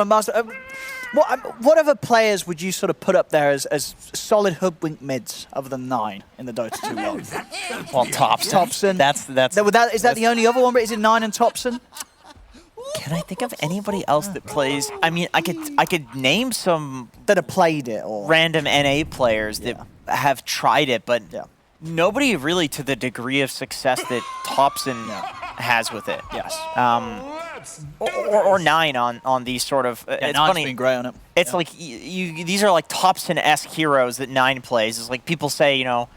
Master, what other players would you sort of put up there as solid hoodwink mids other than 9 in the Dota 2 world? Well, Thompson. Is that the only other one? But is it 9 and Thompson? Can I think of anybody else that plays? I mean, I could name some that have played it or random NA players that have tried it, but nobody really to the degree of success that Thompson has with it. Yes. Or 9 on these sort of. It's funny. Been great on it. It's like these are like Thompson-esque heroes that 9 plays. It's like people say, you know,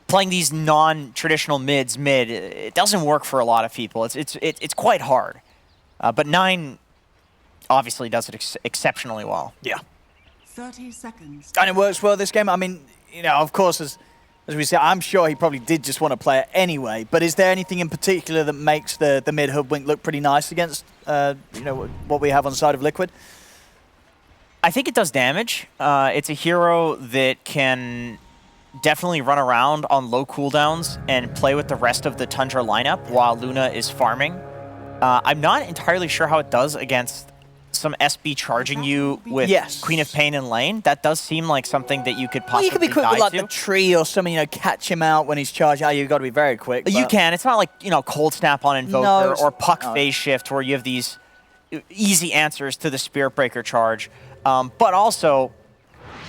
playing these non-traditional mids it doesn't work for a lot of people. It's quite hard. But 9 obviously does it exceptionally well. Yeah. 30 seconds. And it works well this game. I mean, you know, of course, as we said, I'm sure he probably did just want to play it anyway. But is there anything in particular that makes the mid hoodwink look pretty nice against, you know, what we have on the side of Liquid? I think it does damage. It's a hero that can definitely run around on low cooldowns and play with the rest of the Tundra lineup while Luna is farming. I'm not entirely sure how it does against some SB charging you with Queen of Pain in lane. That does seem like something that you could possibly you could be quick with like the tree or something, you know, catch him out when he's charged. Oh, you've got to be very quick. You can. It's not like, you know, Cold Snap on Invoker or Puck Phase Shift where you have these easy answers to the Spirit Breaker charge. But also,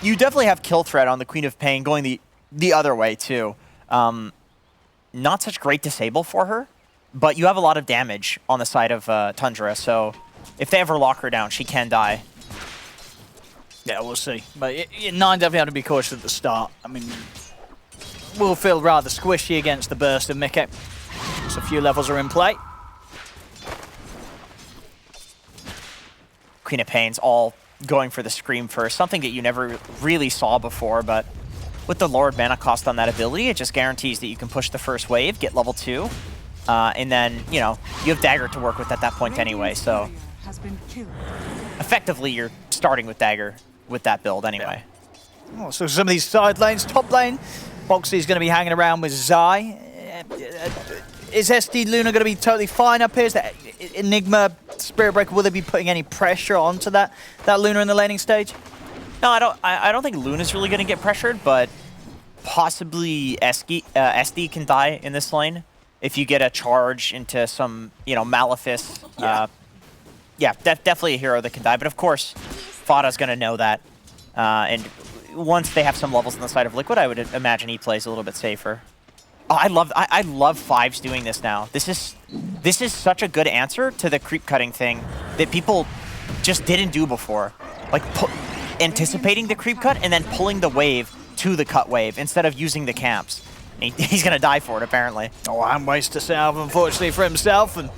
you definitely have kill threat on the Queen of Pain going the other way too. Not such great disable for her. But you have a lot of damage on the side of Tundra, so if they ever lock her down, she can die. Yeah, we'll see. But 9 definitely have to be cautious at the start. I mean, we'll feel rather squishy against the burst of Mickey. So a few levels are in play. Queen of Pain's all going for the Scream first, something that you never really saw before, but with the lowered mana cost on that ability, it just guarantees that you can push the first wave, get level 2. And then, you know, you have Dagger to work with at that point anyway, so effectively you're starting with Dagger with that build anyway. Yeah. Oh, so some of these side lanes, top lane, Boxy's going to be hanging around with Zai. Is SD Luna going to be totally fine up here? Is that Enigma, Spirit Breaker, will they be putting any pressure onto that Luna in the laning stage? No, I don't think Luna's really going to get pressured, but possibly SD can die in this lane. If you get a charge into some, you know, Malefice, definitely a hero that can die. But of course, Fada's going to know that. And once they have some levels on the side of Liquid, I would imagine he plays a little bit safer. Oh, I love Fives doing this now. This is such a good answer to the creep cutting thing that people just didn't do before. Like anticipating the creep cut and then pulling the wave to the cut wave instead of using the camps. He's going to die for it, apparently. Oh, and waste to salve, unfortunately, for himself. And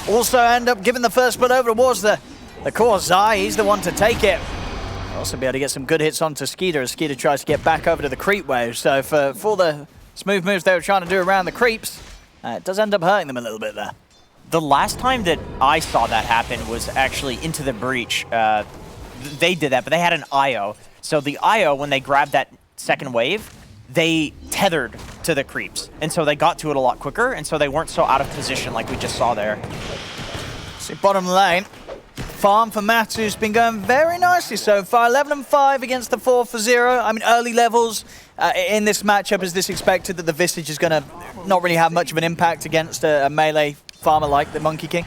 also end up giving the first blood over towards the core Zai. He's the one to take it. Also be able to get some good hits onto Skeeter as Skeeter tries to get back over to the creep wave. So for the smooth moves they were trying to do around the creeps, it does end up hurting them a little bit there. The last time that I saw that happen was actually Into the Breach. They did that, but they had an IO. So the IO, when they grabbed that second wave, they tethered to the creeps. And so they got to it a lot quicker, and so they weren't so out of position like we just saw there. See, bottom lane, farm for Matu's been going very nicely so far. 11-5 against the 4 for 0. I mean, early levels in this matchup, is this expected that the Visage is going to not really have much of an impact against a melee farmer like the Monkey King?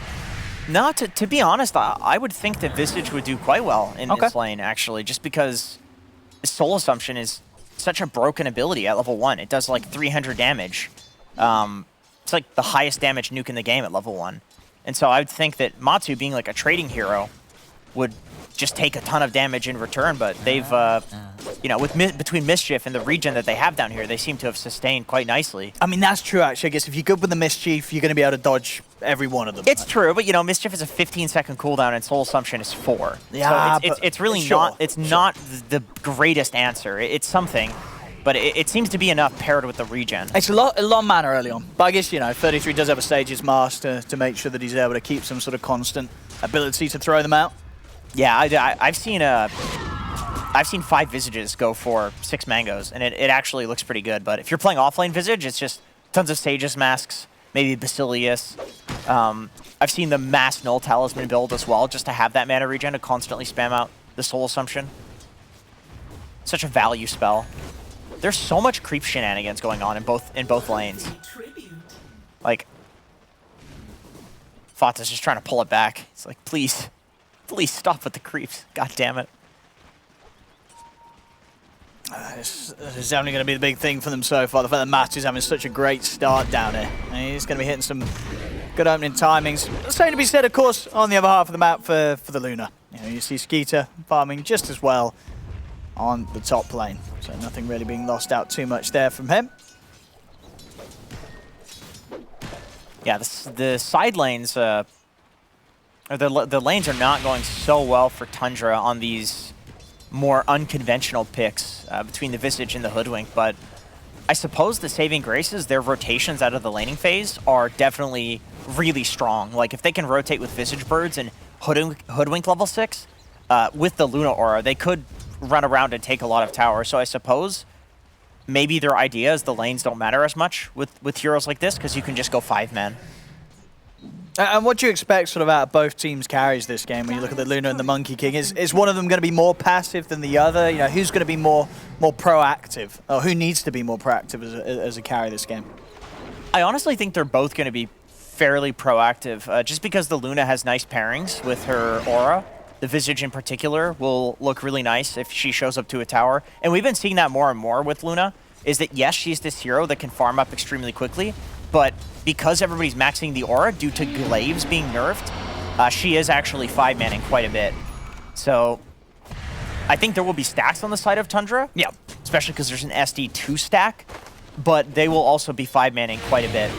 No, to be honest, I would think that Visage would do quite well in this lane, actually, just because Soul Assumption is such a broken ability at level 1. It does like 300 damage. It's like the highest damage nuke in the game at level 1. And so I would think that Matu, being like a trading hero, would just take a ton of damage in return, but they've, you know, between Mischief and the regen that they have down here, they seem to have sustained quite nicely. I mean, that's true, actually. I guess if you're good with the Mischief, you're going to be able to dodge every one of them. It's true, but, you know, Mischief is a 15-second cooldown and Soul Assumption is 4. Yeah, so it's really not the greatest answer. It's something, but it seems to be enough paired with the regen. It's a lot of mana early on, but I guess, you know, 33 does have a Sage's Mask to make sure that he's able to keep some sort of constant ability to throw them out. Yeah, I've seen 5 Visages go for 6 Mangoes, and it actually looks pretty good. But if you're playing offlane Visage, it's just tons of Sage's Masks, maybe Basilius, I've seen the mass null talisman build as well, just to have that mana regen to constantly spam out the soul assumption. Such a value spell. There's so much creep shenanigans going on in both lanes. Like, Fata's just trying to pull it back. It's like, please stop with the creeps. God damn it. This is definitely going to be the big thing for them so far. The fact that Matt is having such a great start down here. And he's going to be hitting some good opening timings. Same to be said, of course, on the other half of the map for the Luna. You see Skeeter farming just as well on the top lane. So nothing really being lost out too much there from him. Yeah, the side lanes, or the lanes are not going so well for Tundra on these more unconventional picks between the Visage and the Hoodwink, but I suppose the saving graces, their rotations out of the laning phase are definitely really strong. Like, if they can rotate with Visage Birds and Hoodwink level 6, with the Luna Aura, they could run around and take a lot of towers. So I suppose maybe their idea is the lanes don't matter as much with heroes like this, because you can just go 5-man. And what do you expect sort of out of both teams' carries this game when you look at the Luna and the Monkey King? Is one of them going to be more passive than the other? You know, who's going to be more proactive? Or who needs to be more proactive as a carry this game? I honestly think they're both going to be fairly proactive, just because the Luna has nice pairings with her aura. The Visage in particular will look really nice if she shows up to a tower. And we've been seeing that more and more with Luna, is that yes, she's this hero that can farm up extremely quickly, but because everybody's maxing the aura due to glaives being nerfed, she is actually 5-manning quite a bit. So I think there will be stacks on the side of Tundra. Yeah. Especially because there's an SD2 stack, but they will also be 5-manning quite a bit.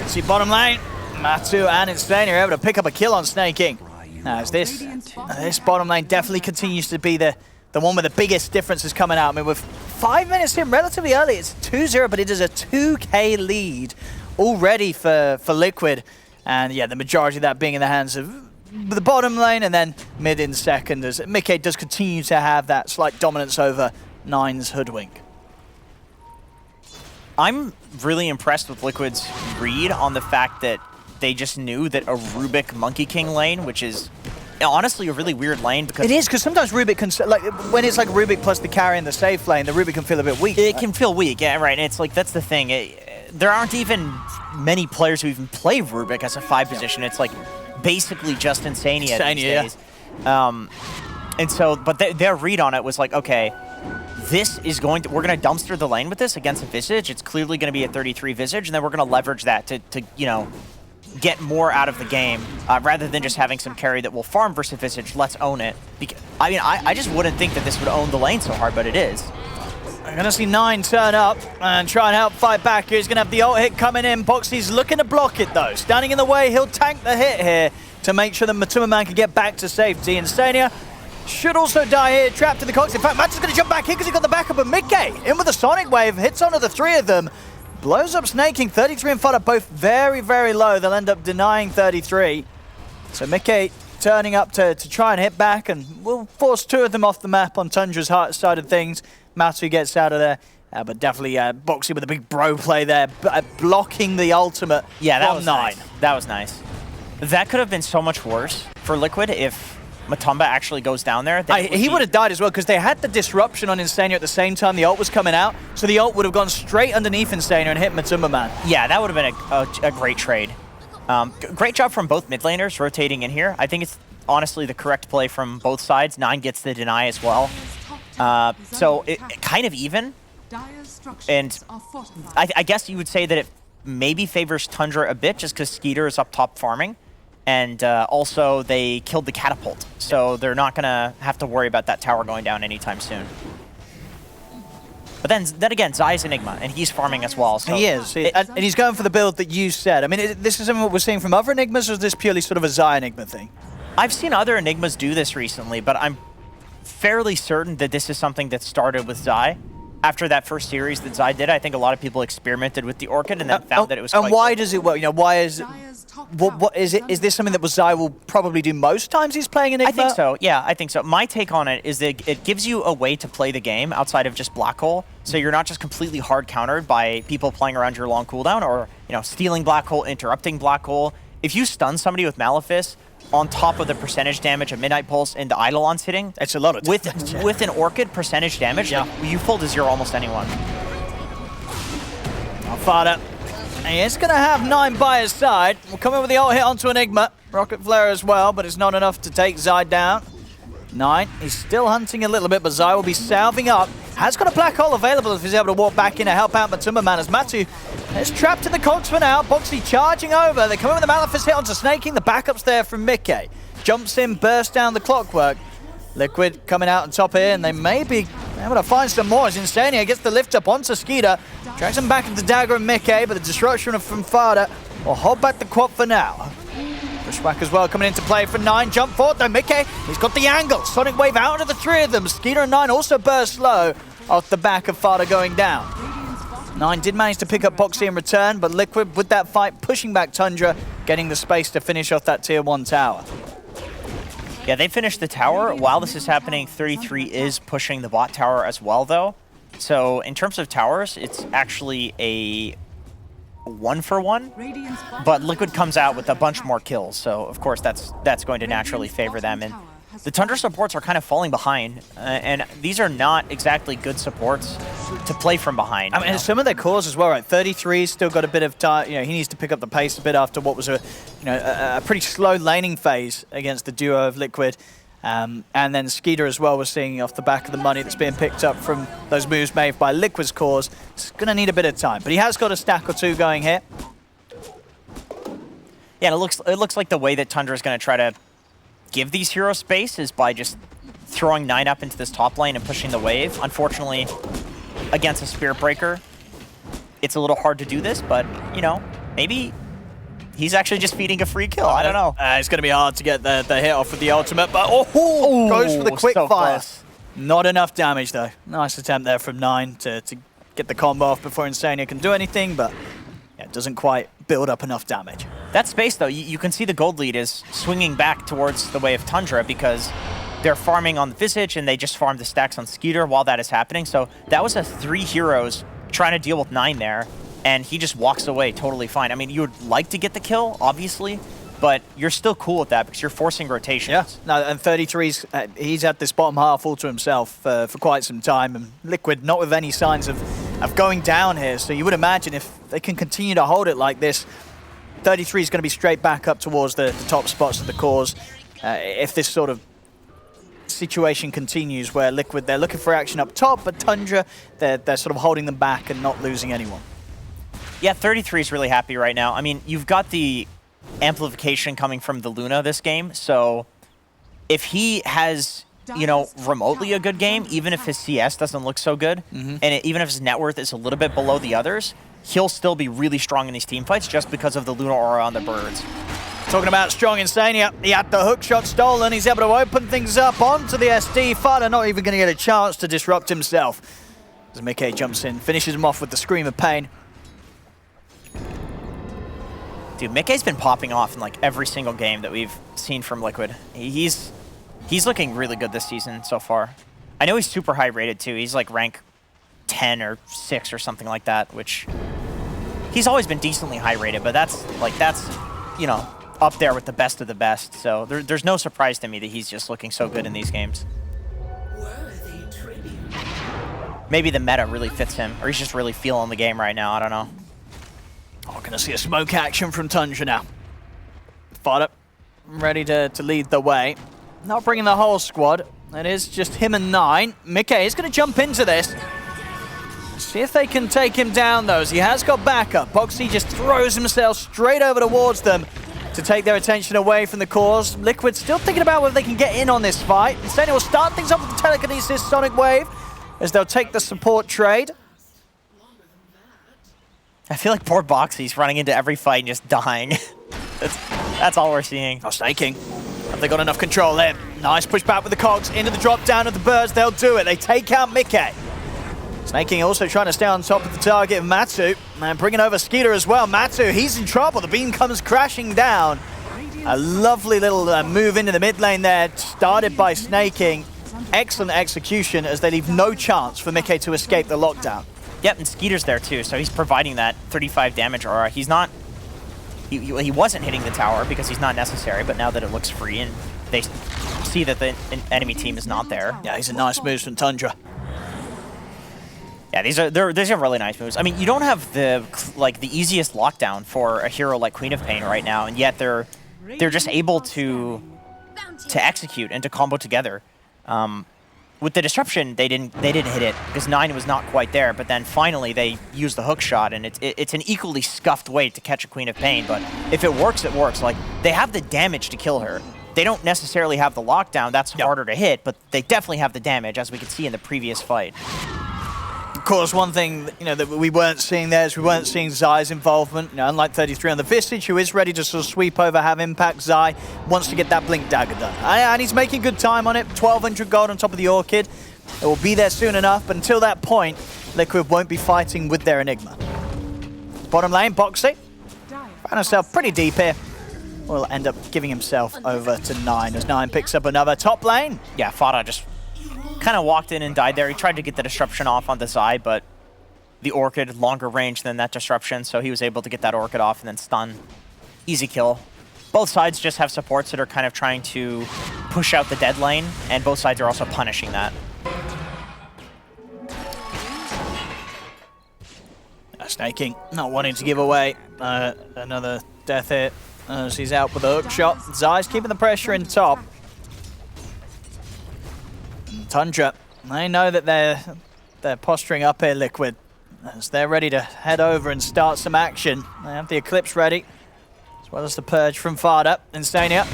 See bottom lane, Matu and Insane are able to pick up a kill on Snake King. Now this bottom lane definitely continues to be the one with the biggest differences coming out. I mean, with 5 minutes in relatively early, it's 2-0, but it is a 2K lead already for Liquid. And yeah, the majority of that being in the hands of the bottom lane, and then mid in second, as Mickey does continue to have that slight dominance over Nine's Hoodwink. I'm really impressed with Liquid's read on the fact that they just knew that a Rubik Monkey King lane, which is honestly a really weird lane, because it is, because sometimes Rubik can, like, when it's like Rubik plus the carry in the safe lane, the Rubik can feel a bit weak. It can feel weak, yeah, right. And it's like, that's the thing. There aren't even many players who even play Rubik as a 5 position. It's like basically just Insania these days. And so, but their read on it was like, okay, this is we're going to dumpster the lane with this against a Visage. It's clearly going to be a 33 Visage, and then we're going to leverage that to you know, get more out of the game, rather than just having some carry that will farm versus Visage. Let's own it. I mean, I just wouldn't think that this would own the lane so hard, but it is. We're going to see Nine turn up and try and help fight back. He's going to have the ult hit coming in. Boxy's looking to block it, though. Standing in the way, he'll tank the hit here to make sure that Matuma Man can get back to safety. Insania should also die here, trapped in the Cox. In fact, Matt is going to jump back here because he got the backup of Mickey. In with a Sonic Wave, hits onto the 3 of them. Blows up Snake King. 33 and Fodder both very, very low. They'll end up denying 33. So Mickey turning up to try and hit back, and will force 2 of them off the map on Tundra's side of things. Matu gets out of there, but definitely Boxy with a big bro play there, blocking the ultimate. Yeah, that was Nine. Nice. That was nice. That could have been so much worse for Liquid if Matumba actually goes down there. He would have died as well, because they had the disruption on Insania at the same time the ult was coming out, so the ult would have gone straight underneath Insania and hit Matumba Man. Yeah, that would have been a great trade. Great job from both mid laners rotating in here. I think it's honestly the correct play from both sides. Nine gets the deny as well. So it kind of even, and I guess you would say that it maybe favors Tundra a bit just because Skeeter is up top farming, and also they killed the catapult, so they're not going to have to worry about that tower going down anytime soon. But then again, Zai's Enigma, and he's farming as well. So he is, and he's going for the build that you said. I mean, this is something what we're seeing from other Enigmas, or is this purely sort of a Zai Enigma thing? I've seen other Enigmas do this recently, but I'm fairly certain that this is something that started with Zai. After that first series that Zai did, I think a lot of people experimented with the Orchid and then found that it was quite why good. does it work? You know, why is what is it? Is this something that Zai will probably do most times he's playing Enigma? I think so. Yeah, I think so. My take on it is that it gives you a way to play the game outside of just Black Hole, so you're not just completely hard countered by people playing around your long cooldown, or stealing Black Hole, interrupting Black Hole. if you stun somebody with Malefice on top of the percentage damage of Midnight Pulse and the Eidolon's hitting, it's a lot of damage. With an Orchid percentage damage, like, you full to 0 almost anyone. Alfada, he is going to have 9 by his side. We'll come in with the ult hit onto Enigma. Rocket Flare as well, but it's not enough to take Zai down. 9, he's still hunting a little bit, but Zai will be salving up. Has got a black hole available if he's able to walk back in to help out Matumba Man, as Matu is trapped in the cogs for now. Boxy charging over. They come in with the Malefice hit onto Snaking. The backup's there from Mickey. Jumps in, bursts down the clockwork. Liquid coming out on top here, and they may be able to find some more as Insania gets the lift up onto Skeeter. Drags him back into Dagger and Mickey, but the disruption from Fada will hold back the quad for now. Pushback as well coming into play for 9. Jump forward though, Mickey. He's got the angle. Sonic Wave out of the 3 of them. Skeeter and 9 also burst low off the back of Fada going down. 9 did manage to pick up Boxy in return, but Liquid with that fight pushing back Tundra, getting the space to finish off that tier 1 tower. Yeah, they finished the tower. While this is happening, 33 is pushing the bot tower as well though. So in terms of towers, it's actually a 1-for-1, but Liquid comes out with a bunch more kills, so of course that's going to naturally favor them. And the Tundra supports are kind of falling behind, and these are not exactly good supports to play from behind. I mean, and some of their cores as well, right? 33's still got a bit of time. You know, he needs to pick up the pace a bit after what was a pretty slow laning phase against the duo of Liquid. And then Skeeter as well, we're seeing off the back of the money that's being picked up from those moves made by Liquid's cores. It's going to need a bit of time, but he has got a stack or 2 going here. Yeah, and it looks like the way that Tundra is going to try to give these heroes space is by just throwing 9 up into this top lane and pushing the wave. Unfortunately, against a Spirit Breaker, it's a little hard to do this, but, you know, maybe he's actually just feeding a free kill. I don't know. It's going to be hard to get the hit off with the ultimate, but goes for the quick so fire. Close. Not enough damage, though. Nice attempt there from 9 to get the combo off before Insania can do anything, but yeah, it doesn't quite build up enough damage. That space, though, you can see the gold lead is swinging back towards the way of Tundra because they're farming on the Visage and they just farmed the stacks on Skeeter while that is happening. So that was a 3 heroes trying to deal with 9 there, and he just walks away totally fine. I mean, you would like to get the kill, obviously, but you're still cool with that because you're forcing rotations. Yeah, no, and 33's, he's had this bottom half all to himself for quite some time, and Liquid not with any signs of going down here, so you would imagine if they can continue to hold it like this, 33 is going to be straight back up towards the top spots of the cores. If this sort of situation continues where Liquid, they're looking for action up top, but Tundra, they're sort of holding them back and not losing anyone. Yeah, 33 is really happy right now. I mean, you've got the amplification coming from the Luna this game, so if he has, you know, remotely a good game, even if his CS doesn't look so good, and even if his net worth is a little bit below the others, he'll still be really strong in these team fights just because of the Luna aura on the birds. Talking about strong Insania, he had the hook shot stolen, he's able to open things up onto the SD. Fada not even going to get a chance to disrupt himself. As Mickey jumps in, finishes him off with the Scream of Pain. Dude, Mickey's been popping off in like every single game that we've seen from Liquid. He's looking really good this season so far. I know he's super high rated too. He's like rank 10 or 6 or something like that, which he's always been decently high rated, but that's you know, up there with the best of the best. So there's no surprise to me that he's just looking so good in these games. Maybe the meta really fits him, or he's just really feeling the game right now. I don't know. Oh, gonna see a smoke action from Tundra now. Fada ready to lead the way. Not bringing the whole squad. It is just him and 9. Mickey is gonna jump into this. See if they can take him down, though, as he has got backup. Boxy just throws himself straight over towards them to take their attention away from the cause. Liquid still thinking about whether they can get in on this fight. Instead, will start things off with the telekinesis Sonic Wave, as they'll take the support trade. I feel like poor Boxy's running into every fight and just dying. that's all we're seeing. Oh, Snaking. Have they got enough control there? Nice push back with the cogs into the drop down of the birds. They'll do it. They take out Mickey. Snaking also trying to stay on top of the target of Matsu. And bringing over Skeeter as well. Matsu, he's in trouble. The beam comes crashing down. A lovely little move into the mid lane there, started by Snaking. Excellent execution as they leave no chance for Mickey to escape the lockdown. Yep, and Skeeter's there too, so he's providing that 35 damage aura. He's not he wasn't hitting the tower because he's not necessary, but now that it looks free and they see that the enemy team is not there. Yeah, these are nice moves from Tundra. Yeah, these are really nice moves. I mean, you don't have the easiest lockdown for a hero like Queen of Pain right now, and yet they're just able to execute and to combo together. With the disruption, they didn't hit it because 9 was not quite there. But then finally they used the hook shot, and it's an equally scuffed way to catch a Queen of Pain. But if it works, it works. Like, they have the damage to kill her. They don't necessarily have the lockdown. That's harder to hit, but they definitely have the damage, as we could see in the previous fight. Of course, one thing that we weren't seeing there is we weren't seeing Zai's involvement. Unlike 33 on the Vistage, who is ready to sort of sweep over, have impact, Zai wants to get that Blink Dagger done. And he's making good time on it. 1,200 gold on top of the Orchid. It will be there soon enough, but until that point, Liquid won't be fighting with their Enigma. Bottom lane, Boxy. Found himself pretty deep here. Will end up giving himself over to 9 as 9 picks up another top lane. Yeah, Fada just kind of walked in and died there. He tried to get the disruption off on the Zai, but the Orchid longer range than that disruption, so he was able to get that Orchid off and then stun. Easy kill. Both sides just have supports that are kind of trying to push out the dead lane, and both sides are also punishing that. Snaking, not wanting to give away another death hit as he's out with the hook shot. Zai's keeping the pressure in top. Tundra, they know that they're posturing up here, Liquid, as they're ready to head over and start some action. They have the Eclipse ready, as well as the Purge from Fada. Insania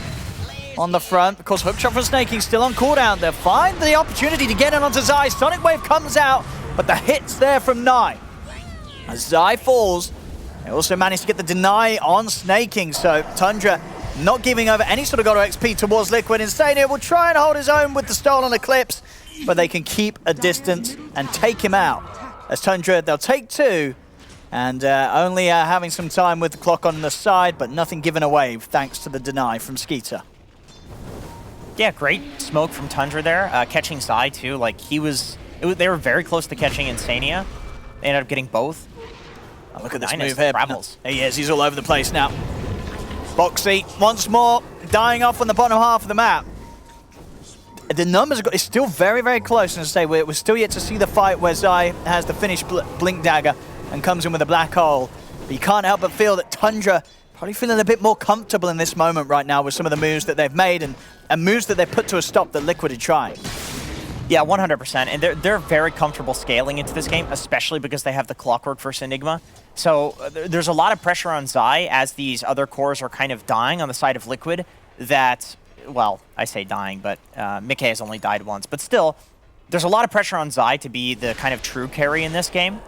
on the front. Of course, hookshot from Snaking still on cooldown. They'll find the opportunity to get in onto Zai. Sonic Wave comes out, but the hit's there from 9. As Zai falls, they also managed to get the deny on Snaking, so Tundra not giving over any sort of God or XP towards Liquid. Insania will try and hold his own with the stolen Eclipse, but they can keep a distance and take him out. As Tundra, they'll take 2, and only having some time with the clock on the side, but nothing given away thanks to the deny from Skeeter. Yeah, great smoke from Tundra there, catching Zai too. Like, they were very close to catching Insania. They ended up getting both. Oh, look at this move here. Travels. He is, he's all over the place now. Boxy, once more, dying off on the bottom half of the map. The numbers are it's still very, very close. And as I say, we're still yet to see the fight where Zai has the finished Blink Dagger and comes in with a black hole. But you can't help but feel that Tundra probably feeling a bit more comfortable in this moment right now with some of the moves that they've made and moves that they've put to a stop that Liquid are trying. Yeah, 100%. And they're very comfortable scaling into this game, especially because they have the Clockwork versus Enigma. So there's a lot of pressure on Zai as these other cores are kind of dying on the side of Liquid that, well, I say dying, but Mickey has only died once. But still, there's a lot of pressure on Zai to be the kind of true carry in this game.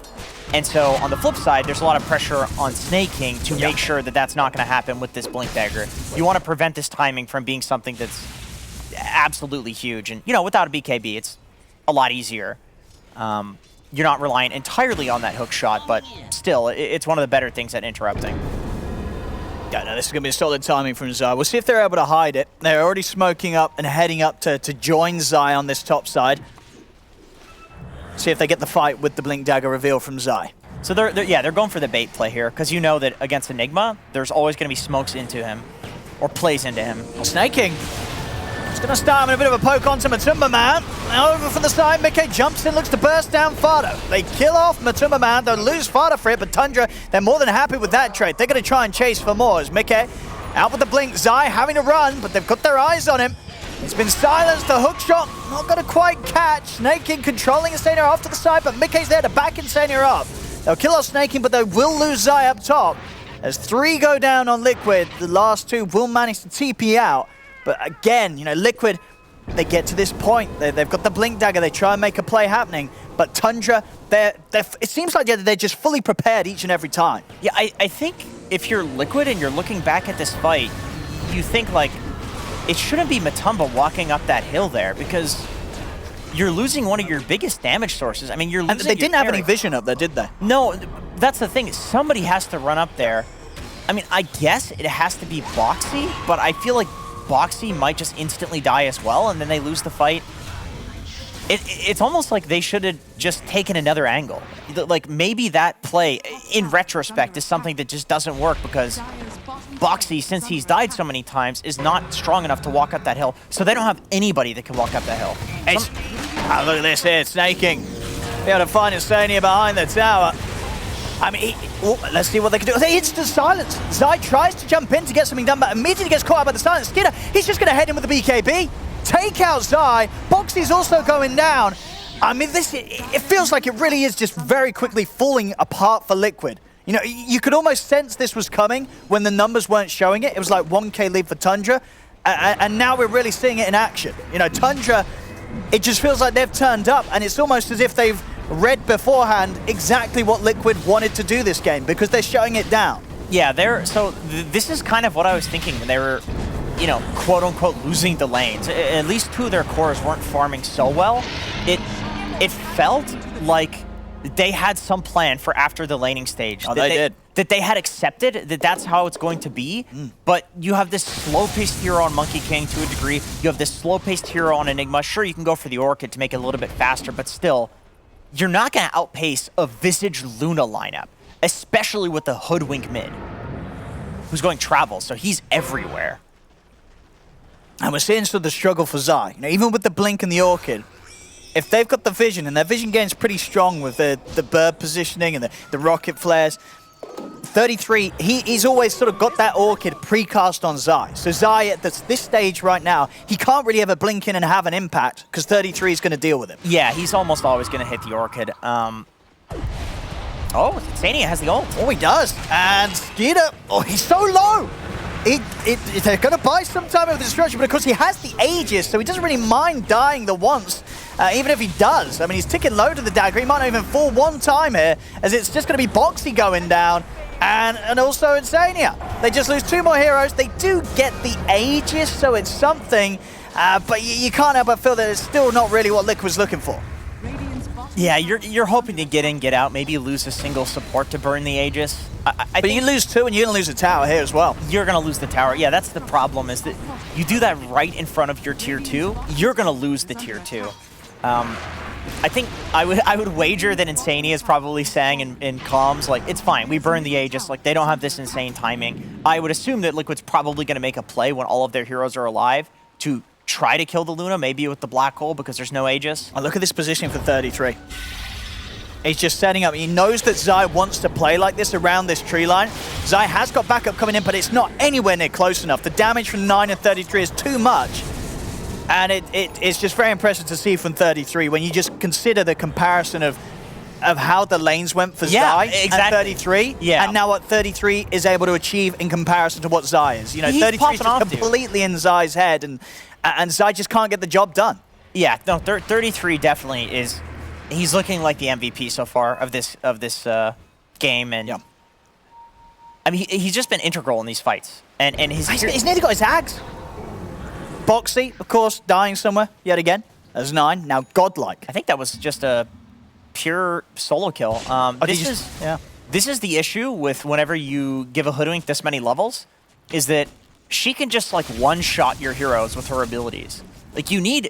And so on the flip side, there's a lot of pressure on Snaking to make sure that that's not going to happen with this Blink Dagger. You want to prevent this timing from being something that's absolutely huge. And, without a BKB, it's a lot easier. You're not reliant entirely on that hook shot, but still, it's one of the better things at interrupting. Yeah, no, this is going to be a solid timing from Zai. We'll see if they're able to hide it. They're already smoking up and heading up to join Zai on this top side. See if they get the fight with the Blink Dagger reveal from Zai. So they're going for the bait play here, because you know that against Enigma, there's always going to be smokes into him, or plays into him. Snaking. It's going to start having a bit of a poke onto Matumba Man. Now over from the side, Mickey jumps in, looks to burst down Fada. They kill off Matumba Man, they'll lose Fada for it, but Tundra, they're more than happy with that trade. They're going to try and chase for more as Mickey out with the blink. Zai having to run, but they've got their eyes on him. It's been silenced, the hook shot not going to quite catch. Snaking controlling Insania off to the side, but Mickey's there to back Insania up. They'll kill off Snaking, but they will lose Zai up top. As 3 go down on Liquid, the last 2 will manage to TP out. But again, Liquid, they get to this point. They've got the Blink Dagger. They try and make a play happening. But Tundra, it seems like they're just fully prepared each and every time. Yeah, I think if you're Liquid and you're looking back at this fight, you think, like, it shouldn't be Matumba walking up that hill there because you're losing one of your biggest damage sources. I mean, you're losing. And they didn't have any vision up there, did they? No, that's the thing. Somebody has to run up there. I mean, I guess it has to be Boxy, but I feel like Boxy might just instantly die as well, and then they lose the fight. It's almost like they should have just taken another angle. Like, maybe that play, in retrospect, is something that just doesn't work because Boxy, since he's died so many times, is not strong enough to walk up that hill. So they don't have anybody that can walk up that hill. Look at this here, snaking. Be able to find Insania behind the tower. I mean, let's see what they can do. It's the silence. Zai tries to jump in to get something done, but immediately gets caught out by the silence. Skidder, he's just going to head in with the BKB. Take out Zai. Boxy's also going down. I mean, it feels like it really is just very quickly falling apart for Liquid. You know, you could almost sense this was coming when the numbers weren't showing it. It was like 1K lead for Tundra, and now we're really seeing it in action. You know, Tundra, it just feels like they've turned up, and it's almost as if they've read beforehand exactly what Liquid wanted to do this game, because they're showing it down. Yeah, this is kind of what I was thinking when they were, you know, quote-unquote losing the lanes. At least two of their cores weren't farming so well. It felt like they had some plan for after the laning stage. Oh, they did. That they had accepted that that's how it's going to be. But you have this slow-paced hero on Monkey King to a degree. You have this slow-paced hero on Enigma. Sure, you can go for the Orchid to make it a little bit faster, but still, you're not going to outpace a Visage Luna lineup, especially with the Hoodwink mid, who's going travel, so he's everywhere. And we're seeing sort of the struggle for Zai. You know, even with the Blink and the Orchid, if they've got the vision, and their vision game's pretty strong with the bird positioning and the rocket flares, 33, he's always sort of got that Orchid precast on Zai. So Zai, at this stage right now, he can't really ever blink in and have an impact, because 33 is going to deal with him. Yeah, he's almost always going to hit the Orchid. Oh, Insania has the ult. Oh, he does. And Skidder, oh, he's so low. They're going to buy some time with the destruction, but of course he has the Aegis, so he doesn't really mind dying the once, even if he does. I mean, he's ticking low to the dagger. He might not even fall one time here, as it's just going to be Boxy going down, and also Insania. They just lose two more heroes. They do get the Aegis, so it's something, but you can't help but feel that it's still not really what Lick was looking for. Yeah, you're hoping to get in, get out, maybe lose a single support to burn the Aegis. But you lose two, and you're going to lose the tower here as well. You're going to lose the tower. Yeah, that's the problem, is that you do that right in front of your tier 2, you're going to lose the tier 2. I think I would wager that Insania is probably saying in comms, like, it's fine, we burned the Aegis, like, they don't have this insane timing. I would assume that Liquid's probably going to make a play when all of their heroes are alive to try to kill the Luna, maybe with the black hole, because there's no Aegis. Oh, look at this positioning for 33. He's just setting up. He knows that Zai wants to play like this around this tree line. Zai has got backup coming in, but it's not anywhere near close enough. The damage from 9 and 33 is too much. And it's just very impressive to see from 33 when you just consider the comparison of how the lanes went for Zai exactly. and 33, and now what 33 is able to achieve in comparison to what Zai is. You know, 33 is just completely in Zai's head, and Zai just can't get the job done. Yeah, no, 33 definitely is. He's looking like the MVP so far of this game, and I mean he's just been integral in these fights. And he's nearly got his Ags. Boxy, of course, dying somewhere yet again. As 9 now, godlike. I think that was just a pure solo kill. This is the issue with whenever you give a Hoodwink this many levels, is that she can just like one-shot your heroes with her abilities. Like, you need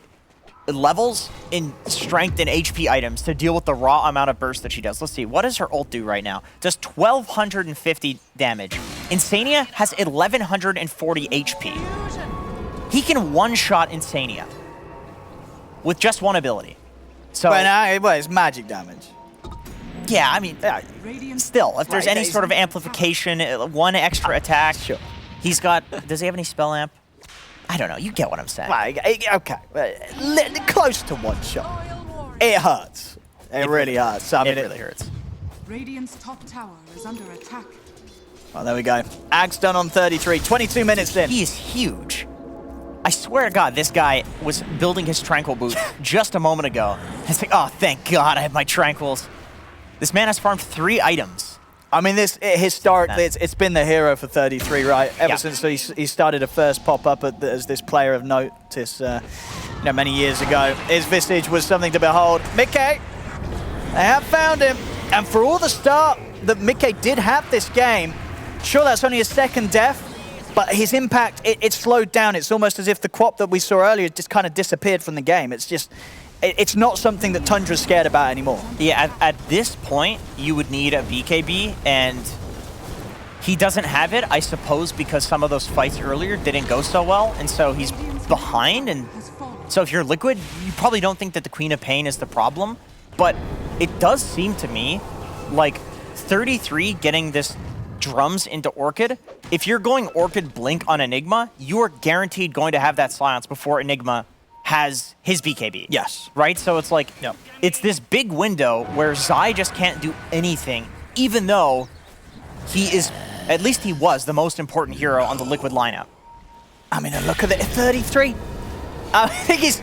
levels in strength and HP items to deal with the raw amount of burst that she does. Let's see, what does her ult do right now? Does 1,250 damage. Insania has 1,140 HP. He can one-shot Insania with just one ability. So, well, it's magic damage. Yeah, I mean, still, if there's any sort of amplification, one extra attack. Sure. He's got, does he have any spell amp? I don't know, you get what I'm saying. Okay, close to one shot. It hurts. It really hurts. I mean, it really hurts. Radiant's top tower is under attack. Well, there we go. Ag's done on 33, 22 minutes in. He is huge. I swear to God, this guy was building his Tranquil Boot just a moment ago. It's like, oh, thank God I have my Tranquils. This man has farmed 3 items. I mean, this historically, it's been the hero for 33, right? Ever since he started to first pop up as this player of notice, many years ago. His visage was something to behold. Mickey, they have found him, and for all the start that Mickey did have this game, sure, that's only his 2nd death, but his impact, it slowed down. It's almost as if the quap that we saw earlier just kind of disappeared from the game. It's just, it's not something that Tundra's scared about anymore. Yeah, at this point, you would need a BKB, and He doesn't have it, I suppose, because some of those fights earlier didn't go so well, and so he's behind. And so if you're Liquid, you probably don't think that the Queen of Pain is the problem, but it does seem to me like 33 getting this drums into Orchid. If you're going Orchid Blink on Enigma, you are guaranteed going to have that silence before Enigma has his BKB. Yes. Right? So it's like, it's this big window where Zai just can't do anything, even though he is, at least he was, the most important hero on the Liquid lineup. I mean, look at it, 33. I think he's...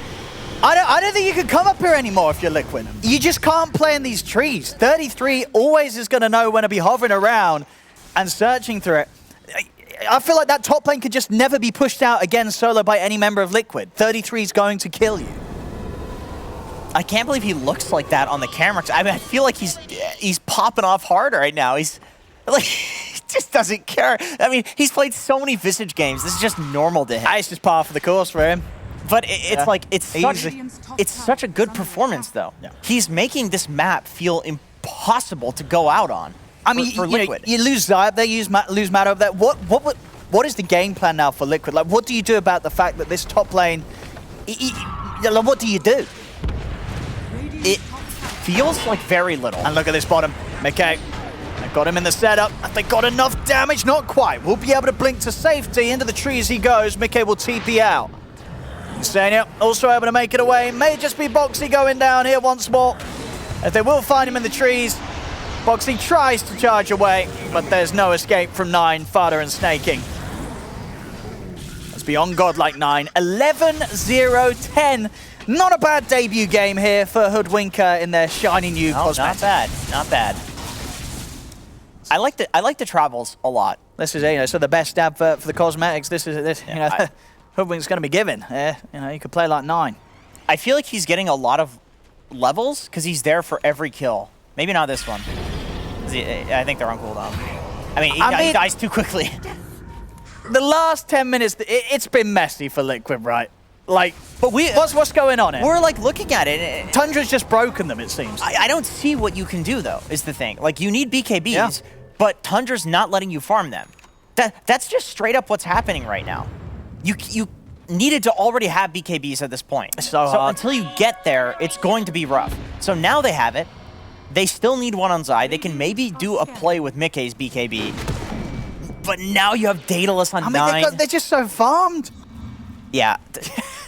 I don't think you can come up here anymore if you're Liquid. You just can't play in these trees. 33 always is going to know when to be hovering around and searching through it. I feel like that top lane could just never be pushed out again solo by any member of Liquid. 33 is going to kill you. I can't believe he looks like that on the camera. I mean, I feel like he's popping off hard right now. He's like, he just doesn't care. I mean, he's played so many Visage games. This is just normal to him. It's just par for the course for him. But it's like, it's such a good performance, though. Yeah. He's making this map feel impossible to go out on. I mean, for Liquid. You lose Zai up there, you lose Matt over there. What is the game plan now for Liquid? Like, what do you do about the fact that this top lane, what do you do? It feels like very little. And look at this bottom. Mickey, they got him in the setup. They got enough damage, not quite. We'll be able to blink to safety. Into the trees he goes. Mickey will TP out. Insania also able to make it away. May just be Boxy going down here once more. As they will find him in the trees. Boxy tries to charge away, but there's no escape from 9, Fada and Snaking. That's beyond godlike 9. 11-0-10. Not a bad debut game here for Hoodwinker in their shiny new cosmetics. Not bad, not bad. I like the travels a lot. This is, so the best stab for the cosmetics. Hoodwinker's going to be given. You could play like 9. I feel like he's getting a lot of levels because he's there for every kill. Maybe not this one. I think they're on cooldown. I mean, he dies too quickly. The last 10 minutes, it's been messy for Liquid, right? Like, but what's going on here? We're like looking at it. Tundra's just broken them, it seems. I don't see what you can do, though, is the thing. Like, you need BKBs, but Tundra's not letting you farm them. That's just straight up what's happening right now. You needed to already have BKBs at this point. So until you get there, it's going to be rough. So now they have it. They still need one on Zai. They can maybe do a play with Mickey's BKB. But now you have Daedalus on 9. They're just so farmed. Yeah.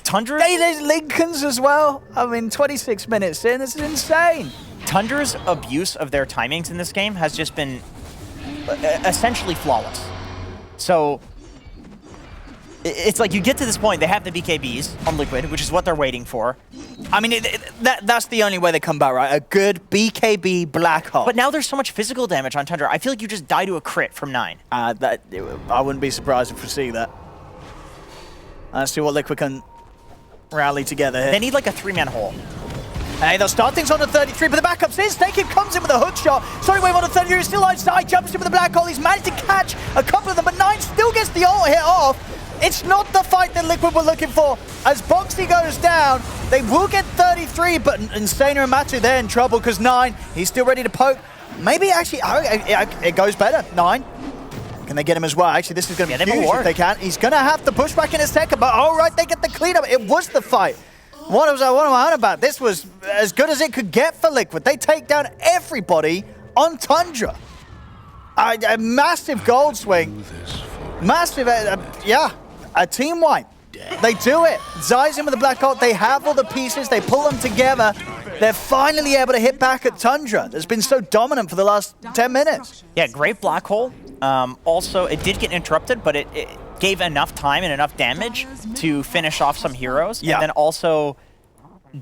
Tundra... There's Lincolns as well. I mean, 26 minutes in, this is insane. Tundra's abuse of their timings in this game has just been essentially flawless. So... it's like you get to this point, they have the BKBs on Liquid, which is what they're waiting for. I mean, that's the only way they come back, right? A good BKB black hole. But now there's so much physical damage on Tundra. I feel like you just die to a crit from 9. I wouldn't be surprised if we see that. Let's see what Liquid can rally together here. They need like a 3-man hole. Hey, they'll start things on the 33, but the backups in. Snakeheap comes in with a hook shot. Sorry, wave on the 33, he's still outside, jumps in with the black hole. He's managed to catch a couple of them, but 9 still gets the ult hit off. It's not the fight that Liquid were looking for. As Boxy goes down, they will get 33, but Insana and Matu, they're in trouble because 9, he's still ready to poke. Maybe actually, it goes better. 9. Can they get him as well? Actually, this is going to be huge if they can. He's going to have to push back in a second, but all right, they get the cleanup. It was the fight. What am I on about? This was as good as it could get for Liquid. They take down everybody on Tundra. A massive gold swing. Massive, a team wipe. They do it. Zai's in with the black ult. They have all the pieces. They pull them together. They're finally able to hit back at Tundra. That's been so dominant for the last 10 minutes. Yeah, great black hole. Also, it did get interrupted, but it gave enough time and enough damage to finish off some heroes. Yeah. And then also,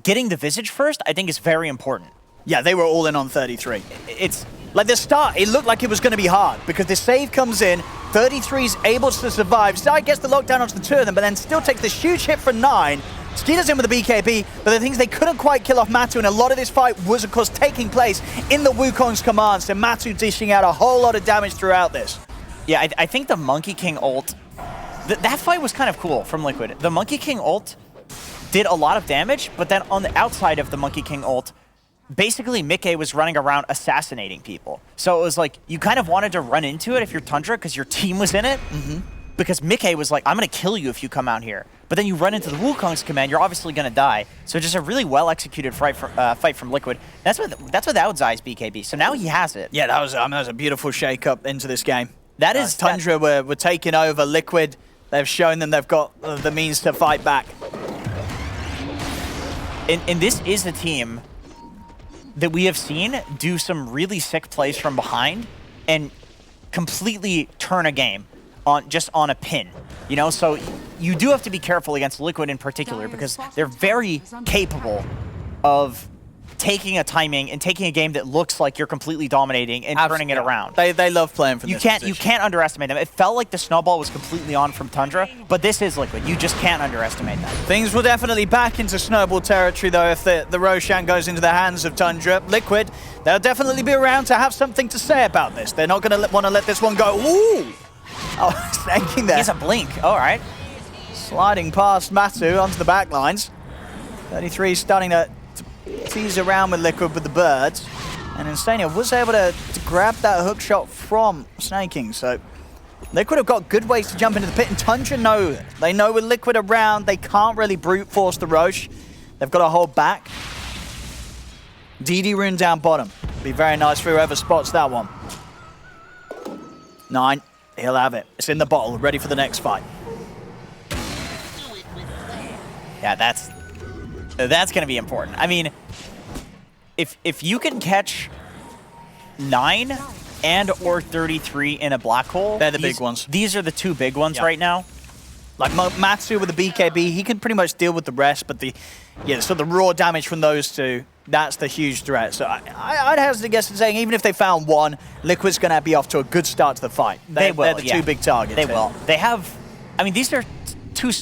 getting the Visage first, I think is very important. Yeah, they were all in on 33. It's like the start, it looked like it was going to be hard because the save comes in, 33's able to survive. Zai gets the lockdown onto the 2 of them, but then still takes the huge hit from 9. Skeeter's in with the BKB, but the things they couldn't quite kill off Matu, and a lot of this fight was, of course, taking place in the Wukong's command, so Matu dishing out a whole lot of damage throughout this. Yeah, I think the Monkey King ult, that fight was kind of cool from Liquid. The Monkey King ult did a lot of damage, but then on the outside of the Monkey King ult, basically Mickey was running around assassinating people. So it was like, you kind of wanted to run into it if you're Tundra because your team was in it. Because Mickey was like, I'm going to kill you if you come out here. But then you run into the Wukong's command, you're obviously going to die. So just a really well-executed fight from Liquid. That's without Zai's BKB. So now he has it. Yeah, that was a beautiful shake-up into this game. That is... Tundra were taking over. Liquid, they've shown them they've got the means to fight back. And this is a team that we have seen do some really sick plays from behind and completely turn a game just on a pin, you know? So you do have to be careful against Liquid in particular because they're very capable of taking a timing and taking a game that looks like you're completely dominating and turning it around. They love playing from this position. You can't underestimate them. It felt like the snowball was completely on from Tundra, but this is Liquid. You just can't underestimate that. Things will definitely back into snowball territory though if the Roshan goes into the hands of Tundra. Liquid, they'll definitely be around to have something to say about this. They're not going to want to let this one go. Ooh! Oh, snaking there. He has a blink. All right. Sliding past Matu onto the back lines. 33 starting to tease around with Liquid with the birds. And Instania was able to grab that hook shot from Snaking. So Liquid have got good ways to jump into the pit. And Tundra know. They know with Liquid around, they can't really brute force the Roche. They've got to hold back. DD rune down bottom. Be very nice for whoever spots that one. 9. He'll have it. It's in the bottle, ready for the next fight. Yeah, that's going to be important. I mean, if you can catch 9 and or 33 in a black hole, they're the big ones. These are the two big ones right now. Like Matsu with the BKB, he can pretty much deal with the rest, but the raw damage from those two, that's the huge threat. So I'd hazard a guess in saying even if they found one, Liquid's going to be off to a good start to the fight. They're the two big targets. They will. They have, I mean, these are two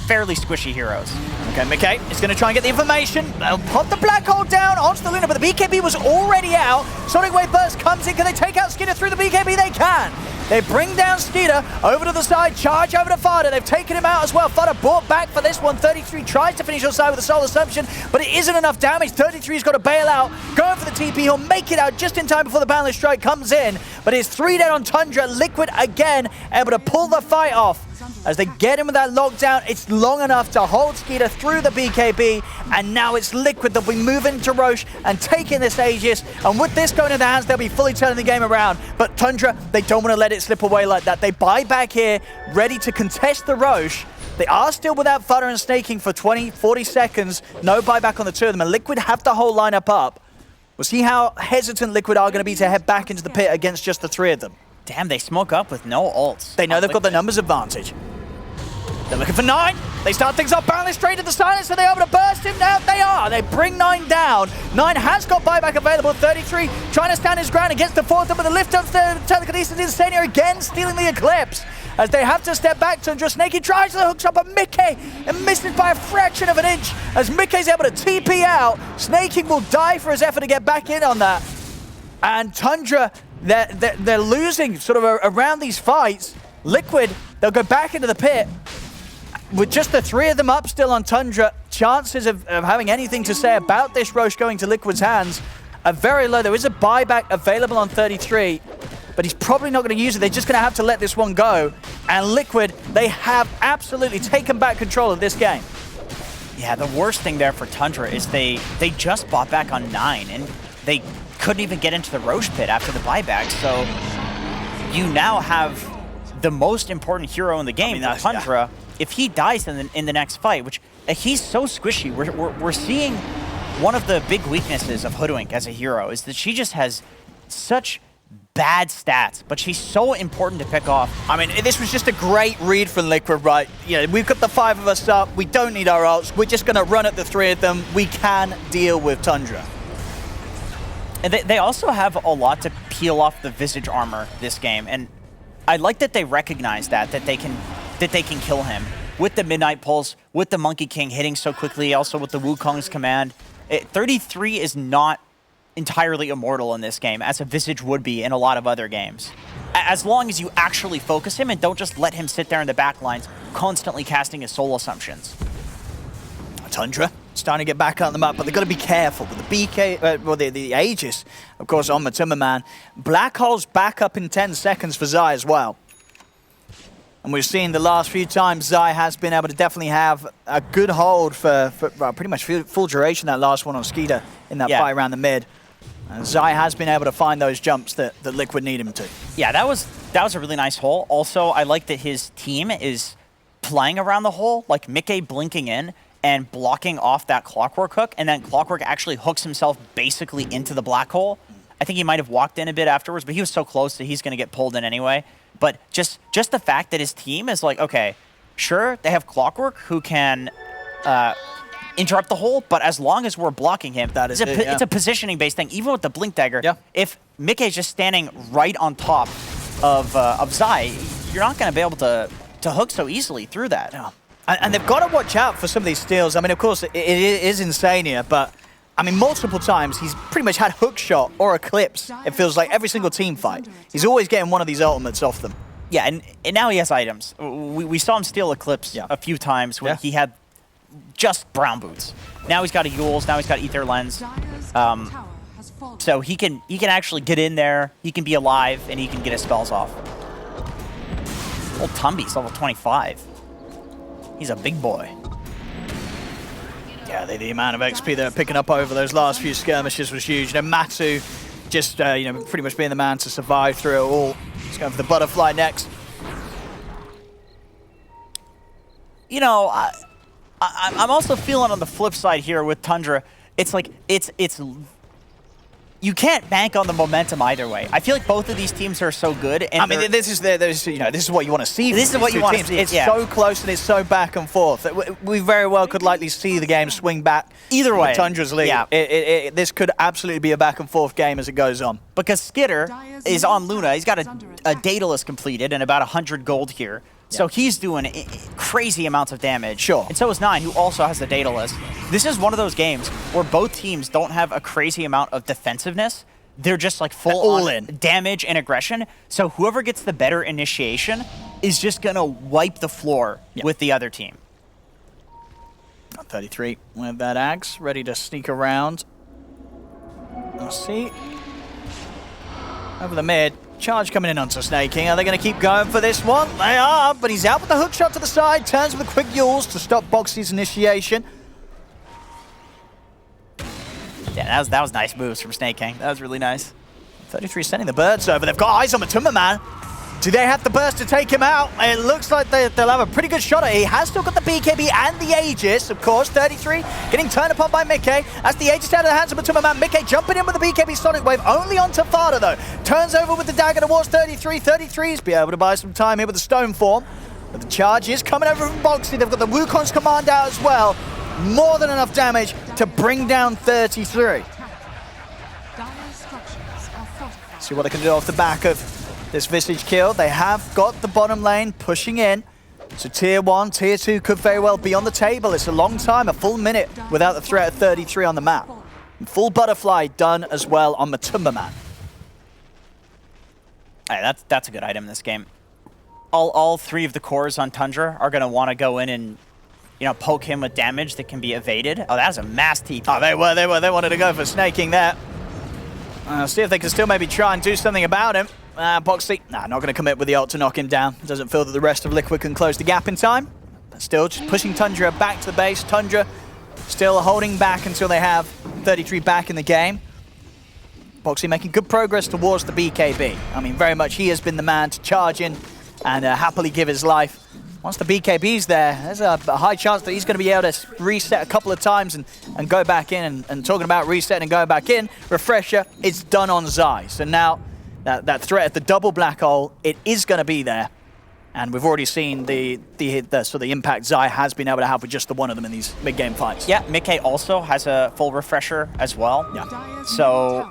fairly squishy heroes. Okay, McKay is going to try and get the information. They'll pop the black hole down onto the Luna, but the BKB was already out. Sonic Wave Burst comes in. Can they take out Skeeter through the BKB? They can. They bring down Skeeter over to the side, charge over to Fada. They've taken him out as well. Fada brought back for this one. 33 tries to finish on side with the Soul Assumption, but it isn't enough damage. 33's got to bail out, going for the TP. He'll make it out just in time before the Boundless Strike comes in, but it's 3 dead on Tundra. Liquid again able to pull the fight off. As they get him with that lockdown, it's long enough to hold Skeeter through the BKB, and now it's Liquid. They'll be moving to Roche and taking this Aegis, and with this going in their hands, they'll be fully turning the game around. But Tundra, they don't want to let it slip away like that. They buy back here, ready to contest the Roche. They are still without Flutter and Snaking for 20, 40 seconds. No buyback on the two of them, and Liquid have the whole lineup up. We'll see how hesitant Liquid are going to be to head back into the pit against just the 3 of them. Damn, they smoke up with no ults. They know they've got the numbers advantage. They're looking for 9. They start things off, barreling straight to the silence. Are they able to burst him down? They are. They bring 9 down. 9 has got buyback available. 33 trying to stand his ground against the 4th, but the lift up to telekinesis Insania again, stealing the Eclipse. As they have to step back, Tundra Snaky tries to hook shot, but Mickey and misses by a fraction of an inch. As Mickey's able to TP out, Snaking will die for his effort to get back in on that. And Tundra, they're losing sort of around these fights. Liquid, they'll go back into the pit. With just the 3 of them up still on Tundra, chances of having anything to say about this Roche going to Liquid's hands are very low. There is a buyback available on 33, but he's probably not going to use it. They're just going to have to let this one go. And Liquid, they have absolutely taken back control of this game. Yeah, the worst thing there for Tundra is they just bought back on 9, and they couldn't even get into the Roche pit after the buyback. So you now have the most important hero in the game, Tundra. Yeah. If he dies in the next fight, which he's so squishy, we're seeing one of the big weaknesses of Hoodwink as a hero is that she just has such bad stats, but she's so important to pick off. I mean, this was just a great read from Liquid, right? Yeah, we've got the 5 of us up. We don't need our ults. We're just going to run at the 3 of them. We can deal with Tundra. And they also have a lot to peel off the Visage armor this game, and I like that they recognize that they can kill him with the Midnight Pulse, with the Monkey King hitting so quickly, also with the Wukong's command. 33 is not entirely immortal in this game, as a Visage would be in a lot of other games. As long as you actually focus him and don't just let him sit there in the back lines, constantly casting his soul assumptions. Tundra starting to get back on the map, but they've got to be careful with the BK, well, the Aegis, of course, on Matumba Man. Black Hole's back up in 10 seconds for Zai as well. And we've seen the last few times Zai has been able to definitely have a good hold for well, pretty much full duration, that last one on Skeeter in that fight around the mid. And Zai has been able to find those jumps that Liquid need him to. Yeah, that was a really nice hole. Also, I like that his team is playing around the hole, like Mickey blinking in and blocking off that Clockwork hook, and then Clockwork actually hooks himself basically into the black hole. I think he might have walked in a bit afterwards, but he was so close that he's going to get pulled in anyway. But just the fact that his team is like, okay, sure, they have Clockwork who can interrupt the hole, but as long as we're blocking him, it's a positioning-based thing. Even with the Blink Dagger, if Mickey's just standing right on top of Zai, you're not going to be able to hook so easily through that. Yeah. And they've got to watch out for some of these steals. I mean, of course, it is insane here, but I mean, multiple times he's pretty much had hook shot or eclipse. It feels like every single team fight. He's always getting one of these ultimates off them. Yeah, and now he has items. We saw him steal eclipse a few times when he had just brown boots. Now he's got a Yules. Now he's got Ether Lens. So he can actually get in there. He can be alive, and he can get his spells off. Old Tumby's level 25. He's a big boy. Yeah, the amount of XP they're picking up over those last few skirmishes was huge. You know, Matsu just, pretty much being the man to survive through it all. He's going for the butterfly next. You know, I'm also feeling on the flip side here with Tundra. It's like, you can't bank on the momentum either way. I feel like both of these teams are so good. And I mean, this is what you want to see. This is what you want to see. It's so close and it's so back and forth. We very well could likely see the game swing back either way. Tundra's lead. Yeah. This could absolutely be a back and forth game as it goes on. Because Skitter is on Luna. He's got a Daedalus completed and about 100 gold here. So he's doing crazy amounts of damage. Sure. And so is Nine, who also has the Daedalus. This is one of those games where both teams don't have a crazy amount of defensiveness. They're just like full on damage and aggression. So whoever gets the better initiation is just going to wipe the floor with the other team. 33 with that axe, ready to sneak around. Let's see. Over the mid. Charge coming in onto Snake King. Are they going to keep going for this one? They are, but he's out with the hook shot to the side. Turns with a quick Yules to stop Boxy's initiation. Yeah, that was nice moves from Snake King. That was really nice. 33 sending the birds over. They've got eyes on Matumba Man. Do they have the burst to take him out? It looks like they'll have a pretty good shot at it. He has still got the BKB and the Aegis, of course. 33 getting turned upon by Mickey. As the Aegis out of the hands of Matumba Man. Mickey jumping in with the BKB Sonic Wave, only on Tafada though. Turns over with the dagger towards 33. 33's be able to buy some time here with the stone form. But the charge is coming over from Boxy. They've got the Wukong's command out as well. More than enough damage to bring down 33. See what they can do off the back of this Visage kill. They have got the bottom lane pushing in. So tier 1, tier 2 could very well be on the table. It's a long time, a full minute without the threat of 33 on the map. And full butterfly done as well on Matumba Man. Hey, that's a good item in this game. All three of the cores on Tundra are going to want to go in and poke him with damage that can be evaded. Oh, that was a mass TP. Oh, they wanted to go for snaking that. See if they can still maybe try and do something about him. Boxy, not going to commit with the ult to knock him down. Doesn't feel that the rest of Liquid can close the gap in time. But still just pushing Tundra back to the base. Tundra still holding back until they have 33 back in the game. Boxy making good progress towards the BKB. I mean, very much he has been the man to charge in and happily give his life. Once the BKB's there, there's a high chance that he's going to be able to reset a couple of times and go back in. And talking about resetting and going back in, refresher, it's done on Zai. So now that threat at the double black hole, it is going to be there. And we've already seen the sort of impact Zai has been able to have with just the one of them in these mid-game fights. Yeah, Mickey also has a full refresher as well. Yeah. So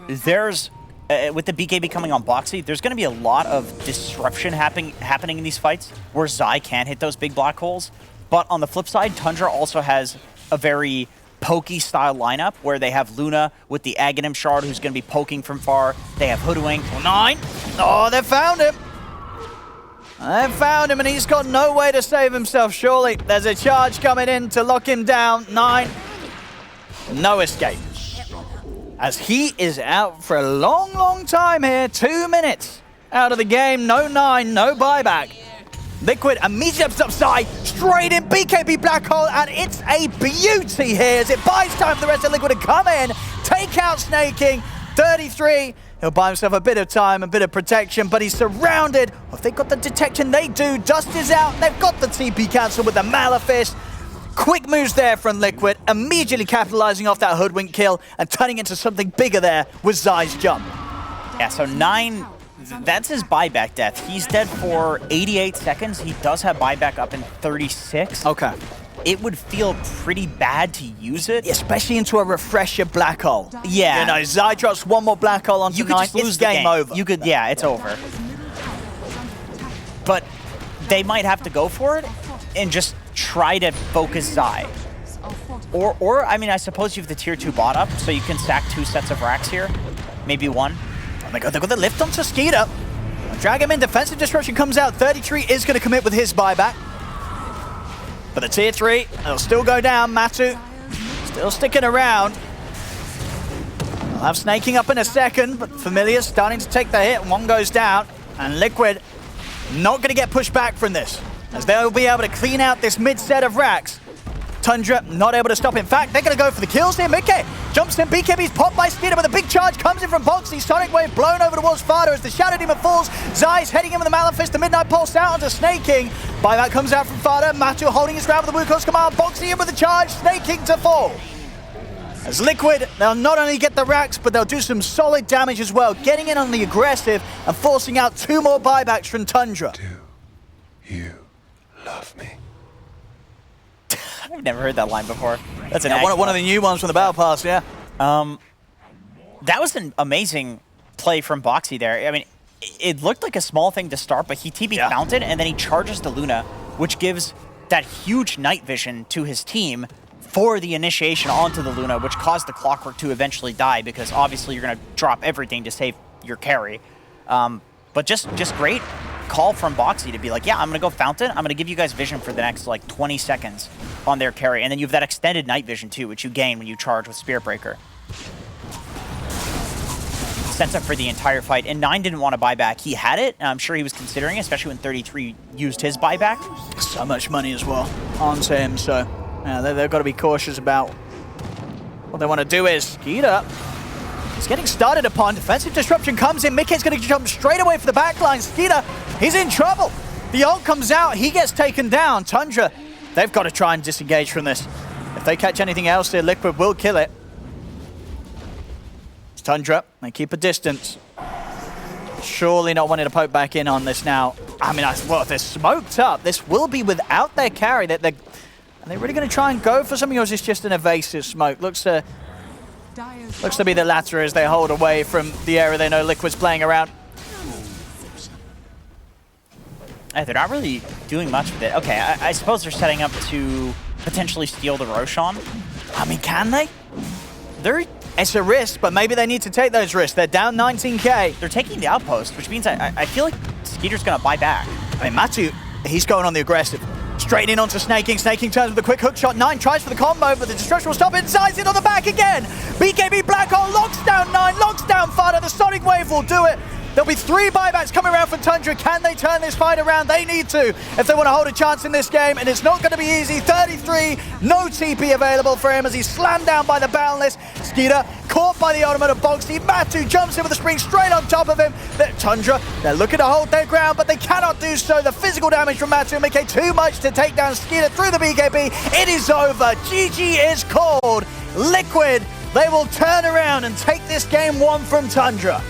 there's... with the BKB coming on Boxy, there's going to be a lot of disruption happening in these fights where Zai can hit those big black holes. But on the flip side, Tundra also has a very pokey style lineup where they have Luna with the Aghanim Shard who's going to be poking from far. They have Hoodwink. 9. Oh, they found him. They've found him and he's got no way to save himself, surely. There's a charge coming in to lock him down. 9. No escape. As he is out for a long, long time here. 2 minutes out of the game. No 9, no buyback. Liquid immediately up side, straight in BKB Black Hole, and it's a beauty here as it buys time for the rest of Liquid to come in, take out Snaking. 33. He'll buy himself a bit of time, a bit of protection, but he's surrounded. If they've got the detection, they do. Dust is out. They've got the TP cancel with the Malefice. Quick moves there from Liquid, immediately capitalizing off that hoodwink kill and turning into something bigger there with Zai's jump. Yeah, so 9, that's his buyback death. He's dead for 88 seconds. He does have buyback up in 36. Okay. It would feel pretty bad to use it. Especially into a refresher black hole. Yeah. You know, Zai drops one more black hole onto You could 9, just lose it's the game over. You could, yeah, it's over. But they might have to go for it and just try to focus Zai. Or I mean, I suppose you have the tier 2 bot up, so you can stack 2 sets of racks here. Maybe 1. Oh my god, they've got the lift onto Skeeter. Drag him in, defensive disruption comes out. 33 is going to commit with his buyback. But the tier 3, it'll still go down. Matu still sticking around. We'll have Snaking up in a second, but Familiar starting to take the hit. 1 goes down, and Liquid not going to get pushed back from this, as they'll be able to clean out this mid set of racks. Tundra not able to stop. In fact, they're going to go for the kills here. Mickey jumps in. BKB's popped by Skeeter, but a big charge comes in from Boxy. Sonic Wave blown over towards Fado as the Shadow Demon falls. Zai's heading in with the Malefice. The Midnight Pulse out onto Snaking. Buyback comes out from Fado. Matu holding his ground with the Wuko's command. Boxy in with the charge. Snaking to fall. As Liquid, they'll not only get the racks, but they'll do some solid damage as well, getting in on the aggressive and forcing out 2 more buybacks from Tundra. Do you love me? I've never heard that line before. That's an one of the new ones from the Battle Pass, yeah. That was an amazing play from Boxy there. I mean, it looked like a small thing to start, but he TP Fountain, and then he charges the Luna, which gives that huge night vision to his team for the initiation onto the Luna, which caused the Clockwork to eventually die, because obviously you're going to drop everything to save your carry. But just great call from Boxy to be like, yeah, I'm going to go Fountain. I'm going to give you guys vision for the next, like, 20 seconds on their carry. And then you have that extended night vision, too, which you gain when you charge with Spirit Breaker. Sets up for the entire fight. And 9 didn't want to buy back. He had it. I'm sure he was considering it, especially when 33 used his buyback. So much money as well onto him, so yeah, they've got to be cautious about what they want to do. Is Skeeter. He's getting started upon. Defensive disruption comes in. Mickey's going to jump straight away for the backline. Skeeter, he's in trouble. The ult comes out. He gets taken down. Tundra, they've got to try and disengage from this. If they catch anything else here, Liquid will kill it. It's Tundra. They keep a distance. Surely not wanting to poke back in on this now. I mean, well, if they're smoked up, this will be without their carry. Are they really going to try and go for something, or is this just an evasive smoke? Looks to be the latter as they hold away from the area they know Liquid's playing around. They're not really doing much with it. Okay, I suppose they're setting up to potentially steal the Roshan. I mean, can they? It's a risk, but maybe they need to take those risks. They're down 19k. They're taking the outpost, which means I feel like Skeeter's going to buy back. I mean, Matu, he's going on the aggressive. Straight in onto Snaking. Snaking turns with a quick hook shot. 9 tries for the combo, but the destruction will stop it. Zai's in on the back again. BKB Black Hole locks down 9, locks down Fada. The Sonic Wave will do it. There'll be 3 buybacks coming around from Tundra. Can they turn this fight around? They need to if they want to hold a chance in this game, and it's not going to be easy. 33, no TP available for him as he's slammed down by the Boundless. Skeeter caught by the ultimate of Boxy. Matu jumps in with a spring straight on top of him. Tundra, they're looking to hold their ground, but they cannot do so. The physical damage from Matu make it too much to take down Skeeter through the BKB. It is over. GG is called. Liquid, they will turn around and take this game 1 from Tundra.